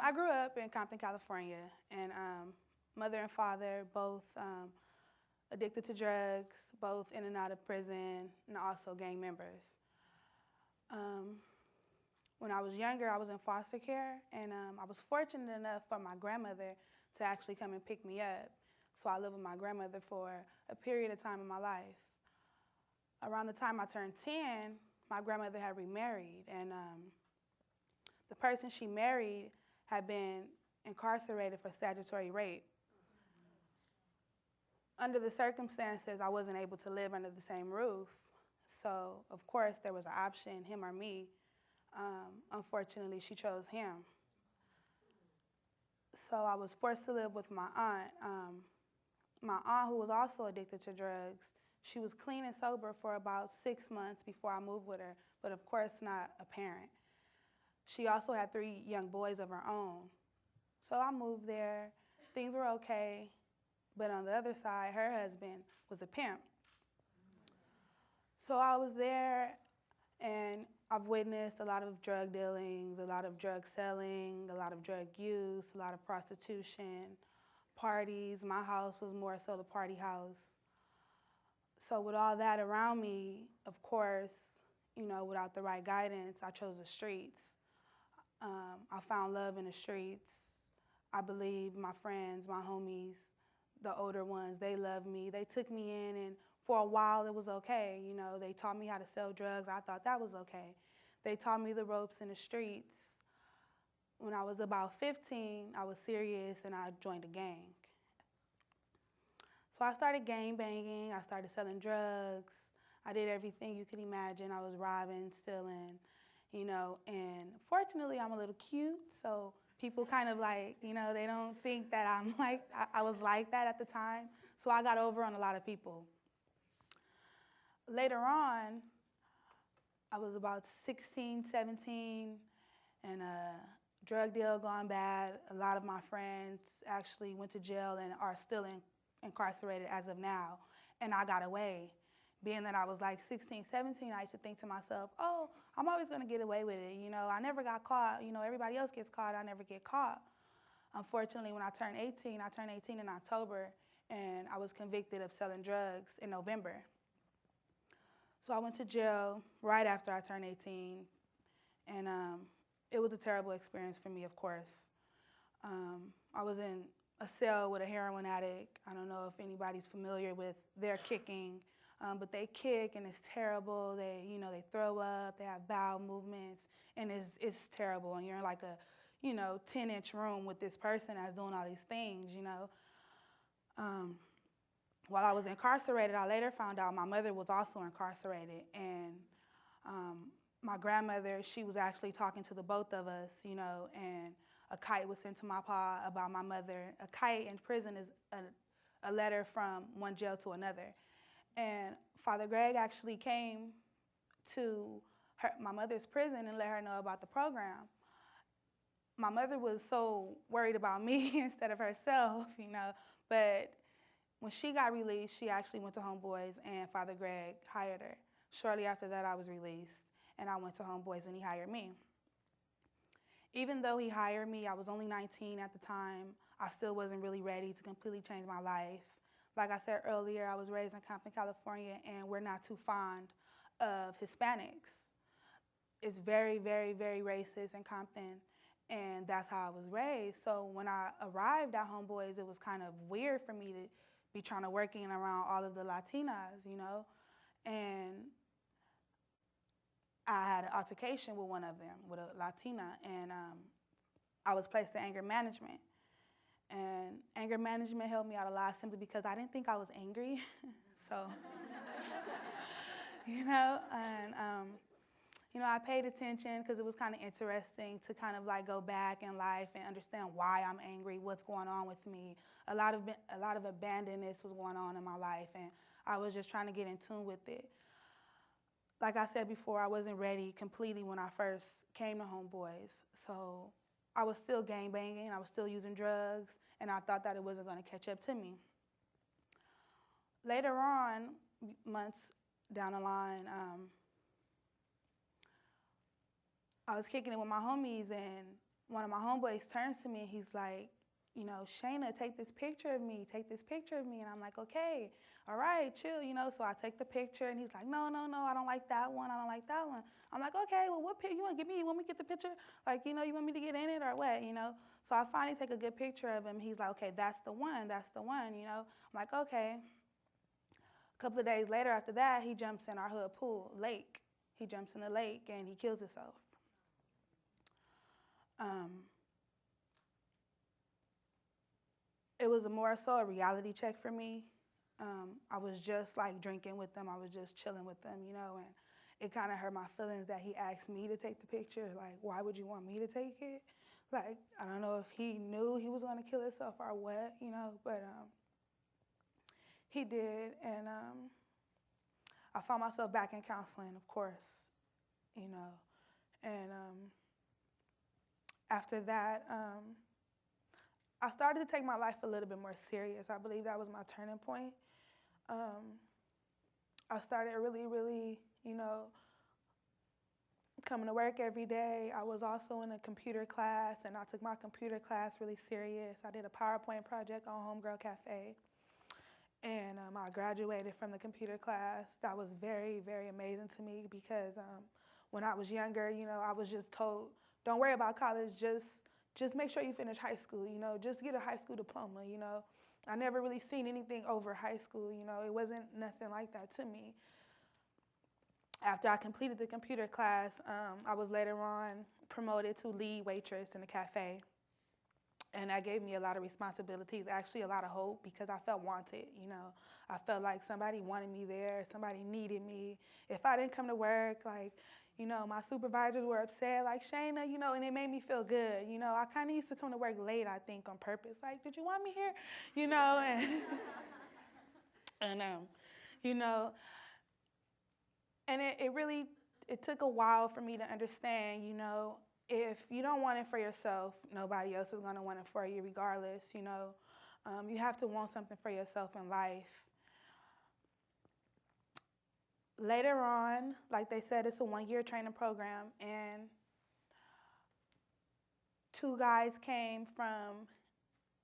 I grew up in Compton, California, and mother and father both addicted to drugs, both in and out of prison, and also gang members. When I was younger, I was in foster care, and I was fortunate enough for my grandmother to actually come and pick me up. So I lived with my grandmother for a period of time in my life. Around the time I turned 10, my grandmother had remarried, and the person she married had been incarcerated for statutory rape. Under the circumstances, I wasn't able to live under the same roof. So, of course, there was an option, him or me. Unfortunately, she chose him. So I was forced to live with my aunt. My aunt, who was also addicted to drugs, she was clean and sober for about 6 months before I moved with her, but of course not a parent. She also had 3 young boys of her own. So I moved there, things were okay, but on the other side, her husband was a pimp. So I was there, and I've witnessed a lot of drug dealings, a lot of drug selling, a lot of drug use, a lot of prostitution, parties. My house was more so the party house. So with all that around me, of course, you know, without the right guidance, I chose the streets. I found love in the streets. I believe my friends, my homies, the older ones, they loved me. They took me in, and for a while it was okay. You know, they taught me how to sell drugs. I thought that was okay. They taught me the ropes in the streets. When I was about 15, I was serious and I joined a gang. So I started gang banging, I started selling drugs. I did everything you could imagine. I was robbing, stealing, you know, and fortunately I'm a little cute, so people kind of like, you know, they don't think that I'm like, I was like that at the time. So I got over on a lot of people. Later on, I was about 16, 17, and a drug deal gone bad. A lot of my friends actually went to jail and are still incarcerated as of now, and I got away. Being that I was like 16, 17, I used to think to myself, oh, I'm always gonna get away with it. You know, I never got caught. You know, everybody else gets caught, I never get caught. Unfortunately, when I turned 18 in October, and I was convicted of selling drugs in November. So I went to jail right after I turned 18, and it was a terrible experience for me, of course. I was in a cell with a heroin addict. I don't know if anybody's familiar with their kicking, but they kick and it's terrible. They, you know, they throw up, they have bowel movements, and it's terrible. And you're in like a, you know, 10-inch room with this person that's doing all these things, you know. While I was incarcerated, I later found out my mother was also incarcerated, and my grandmother, she was actually talking to the both of us, you know, and a kite was sent to my pa about my mother. A kite in prison is a letter from one jail to another. And Father Greg actually came to my mother's prison and let her know about the program. My mother was so worried about me instead of herself, you know, but when she got released, she actually went to Homeboys, and Father Greg hired her. Shortly after that, I was released, and I went to Homeboys, and he hired me. Even though he hired me, I was only 19 at the time. I still wasn't really ready to completely change my life. Like I said earlier, I was raised in Compton, California, and we're not too fond of Hispanics. It's very, very, very racist in Compton, and that's how I was raised. So when I arrived at Homeboys, it was kind of weird for me to be trying to work in around all of the Latinas, you know, and I had an altercation with one of them, with a Latina, and I was placed in anger management. And anger management helped me out a lot simply because I didn't think I was angry, so, you know, and, you know, I paid attention because it was kind of interesting to kind of like go back in life and understand why I'm angry, what's going on with me. A lot of abandonness was going on in my life, and I was just trying to get in tune with it. Like I said before, I wasn't ready completely when I first came to Homeboys. So I was still gangbanging, I was still using drugs, and I thought that it wasn't gonna catch up to me. Later on, months down the line, I was kicking it with my homies, and one of my homeboys turns to me and he's like, you know, Shayna, take this picture of me, take this picture of me. And I'm like, okay, all right, chill, you know. So I take the picture and he's like, no, I don't like that one, I don't like that one. I'm like, okay, well, what picture, you want me to get the picture? Like, you know, you want me to get in it or what, you know? So I finally take a good picture of him. He's like, okay, that's the one, you know? I'm like, okay. A couple of days later after that, he jumps in our hood pool, lake. He jumps in the lake and he kills himself. It was more so a reality check for me. I was just like drinking with them. I was just chilling with them, you know, and it kind of hurt my feelings that he asked me to take the picture. Like, why would you want me to take it? Like, I don't know if he knew he was going to kill himself or what, you know, but he did. And I found myself back in counseling, of course, you know. And after that, I started to take my life a little bit more serious. I believe that was my turning point. I started really, you know, coming to work every day. I was also in a computer class, and I took my computer class really serious. I did a PowerPoint project on Homegirl Café, and I graduated from the computer class. That was very amazing to me because when I was younger, you know, I was just told, don't worry about college, just make sure you finish high school, you know, just get a high school diploma, you know. I never really seen anything over high school, you know. It wasn't nothing like that to me. After I completed the computer class, I was later on promoted to lead waitress in the cafe. And that gave me a lot of responsibilities, actually a lot of hope, because I felt wanted, you know. I felt like somebody wanted me there, somebody needed me. If I didn't come to work, like, you know, my supervisors were upset, like, Shayna, you know, and it made me feel good. You know, I kind of used to come to work late, I think, on purpose. Like, did you want me here? You know, and you know, and it took a while for me to understand, you know, if you don't want it for yourself, nobody else is going to want it for you regardless, you know. You have to want something for yourself in life. Later on, like they said, it's a 1-year training program, and 2 guys came from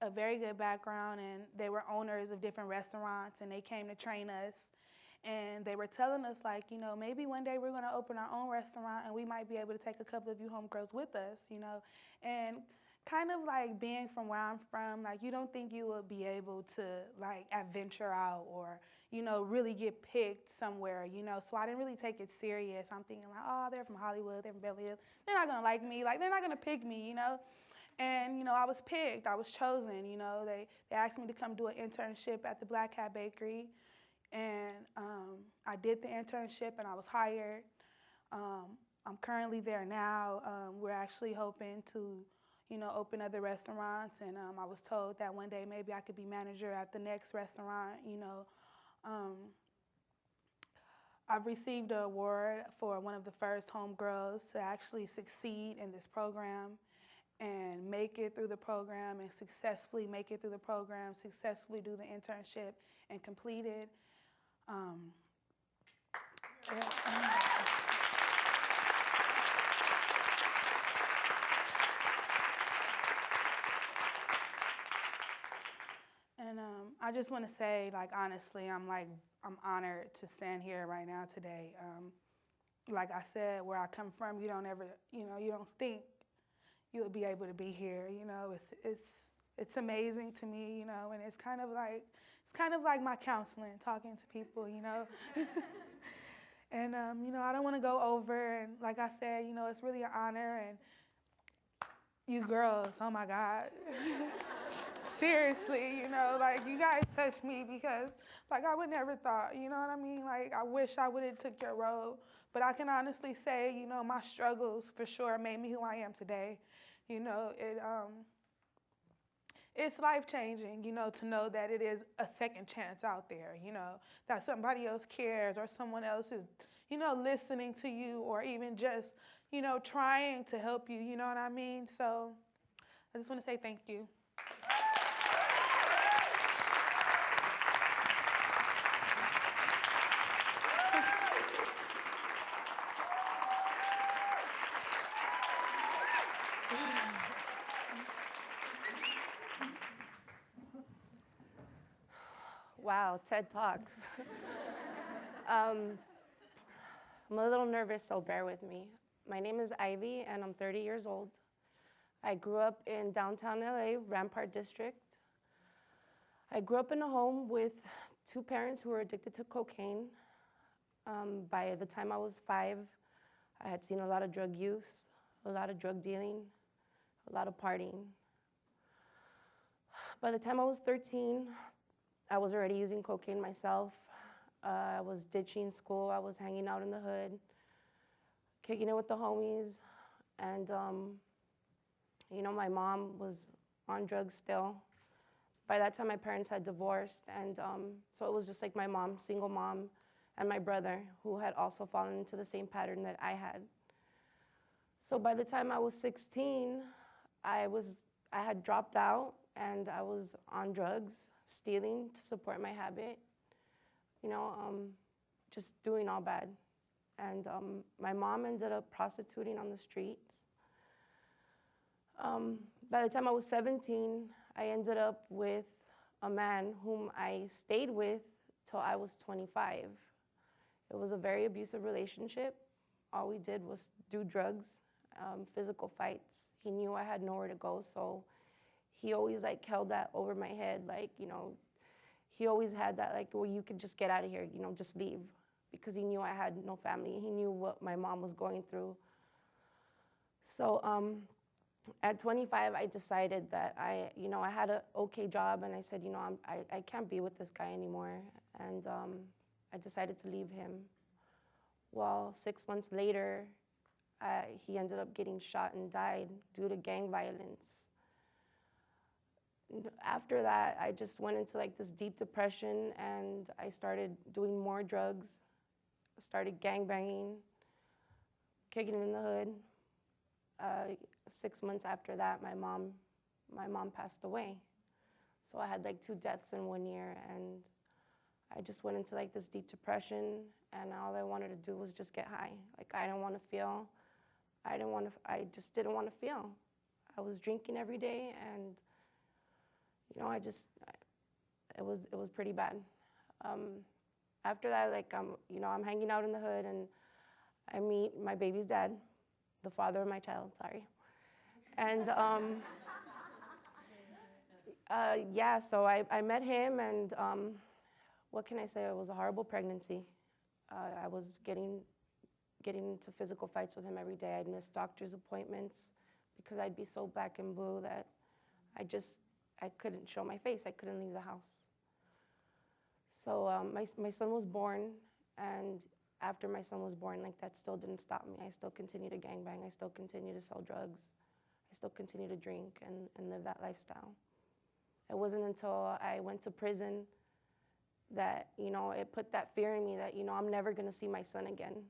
a very good background, and they were owners of different restaurants, and they came to train us. And they were telling us, like, you know, maybe one day we're going to open our own restaurant, and we might be able to take a couple of you homegirls with us, you know. And kind of like being from where I'm from, like, you don't think you would be able to, like, adventure out or, you know, really get picked somewhere, you know. So I didn't really take it serious. I'm thinking, like, oh, they're from Hollywood, they're from Beverly Hills. They're not going to like me. Like, they're not going to pick me, you know. And, you know, I was picked. I was chosen, you know. They asked me to come do an internship at the Black Cat Bakery. And I did the internship, and I was hired. I'm currently there now. We're actually hoping to, you know, open other restaurants, and I was told that one day maybe I could be manager at the next restaurant, you know. I've received an award for one of the first homegirls to actually succeed in this program and make it through the program and successfully make it through the program, successfully do the internship and complete it. And I just want to say, like, honestly, I'm honored to stand here right now today. Like I said, where I come from, you don't ever, you know, you don't think you would be able to be here. You know, it's amazing to me, you know, and it's kind of like my counseling, talking to people, you know. And you know, I don't want to go over, and like I said, you know, it's really an honor, and you girls, oh my God. Seriously, you know, like, you guys touch me because, like, I would never thought, you know what I mean? Like, I wish I would have took your road, but I can honestly say, you know, my struggles for sure made me who I am today. You know, it's life-changing, you know, to know that it is a second chance out there, you know, that somebody else cares or someone else is, you know, listening to you or even just, you know, trying to help you, you know what I mean? So I just want to say thank you. Wow, TED Talks. I'm a little nervous, so bear with me. My name is Ivy, and I'm 30 years old. I grew up in downtown LA, Rampart District. I grew up in a home with two parents who were addicted to cocaine. By the time I was 5, I had seen a lot of drug use, a lot of drug dealing, a lot of partying. By the time I was 13, I was already using cocaine myself. I was ditching school. I was hanging out in the hood, kicking it with the homies. And, my mom was on drugs still. By that time, my parents had divorced. And so it was just like my mom, single mom, and my brother, who had also fallen into the same pattern that I had. So by the time I was 16, I had dropped out, and I was on drugs, stealing to support my habit, just doing all bad. And my mom ended up prostituting on the streets. By the time I was 17, I ended up with a man whom I stayed with till I was 25. It was a very abusive relationship. All we did was do drugs, physical fights. He knew I had nowhere to go, so he always held that over my head, he always had that well, you could just get out of here, just leave, because he knew I had no family. He knew what my mom was going through. So at 25, I decided that I had an okay job, and I said, I can't be with this guy anymore, and I decided to leave him. Well, 6 months later, he ended up getting shot and died due to gang violence. After that, I just went into this deep depression, and I started doing more drugs, started gangbanging, kicking it in the hood. 6 months after that, my mom passed away. So I had 2 deaths in 1 year, and I just went into this deep depression, and all I wanted to do was just get high. I didn't want to feel. I just didn't want to feel. I was drinking every day, and it was pretty bad. After that, I'm hanging out in the hood, and I meet my baby's dad, the father of my child, sorry. And so I met him, and what can I say? It was a horrible pregnancy. I was getting into physical fights with him every day. I'd miss doctor's appointments because I'd be so black and blue that I couldn't show my face. I couldn't leave the house. So my son was born, and after my son was born, that still didn't stop me. I still continued to gangbang. I still continued to sell drugs. I still continued to drink and live that lifestyle. It wasn't until I went to prison that, it put that fear in me that, I'm never going to see my son again.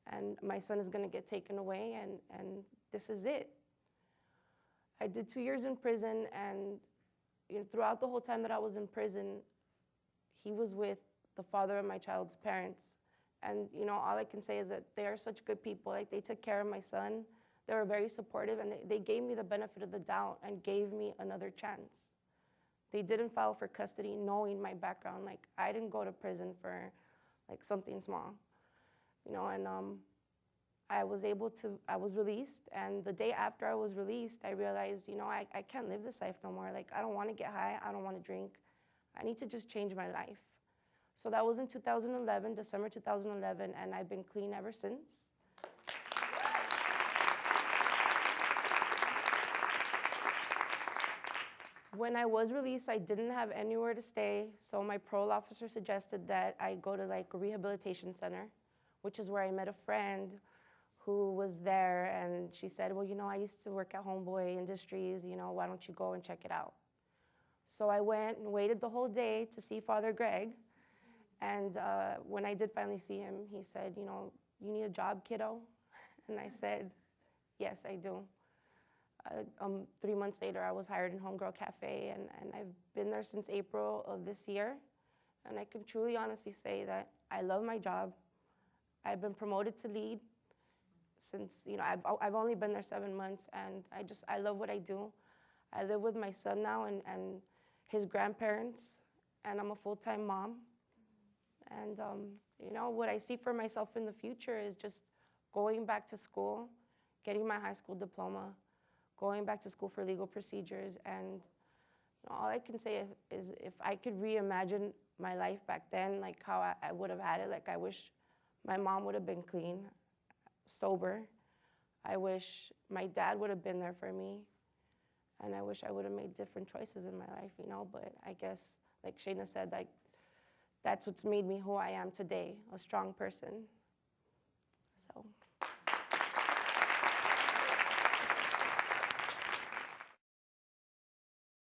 And my son is going to get taken away, and this is it. I did 2 years in prison, and throughout the whole time that I was in prison, he was with the father of my child's parents. And all I can say is that they are such good people. They took care of my son. They were very supportive, and they gave me the benefit of the doubt and gave me another chance. They didn't file for custody knowing my background. I didn't go to prison for something small, and I was released, and the day after I was released, I realized, I can't live this life no more. I don't want to get high, I don't want to drink. I need to just change my life. So that was in 2011, December 2011, and I've been clean ever since. When I was released, I didn't have anywhere to stay, so my parole officer suggested that I go to a rehabilitation center, which is where I met a friend who was there, and she said, well, I used to work at Homeboy Industries, why don't you go and check it out? So I went and waited the whole day to see Father Greg, and when I did finally see him, he said, you need a job, kiddo? And I said, yes, I do. 3 months later, I was hired in Homegirl Café, and I've been there since April of this year. And I can truly honestly say that I love my job. I've been promoted to lead since, I've only been there 7 months, and I love what I do. I live with my son now and his grandparents, and I'm a full-time mom. And, you know, what I see for myself in the future is just going back to school, getting my high school diploma, going back to school for legal procedures. And you know, all I can say is if I could reimagine my life back then, like how I would have had it, like I wish my mom would have been clean, sober. I wish my dad would have been there for me. And I wish I would have made different choices in my life, you know, but I guess, like Shayna said, like, that's what's made me who I am today, a strong person. So.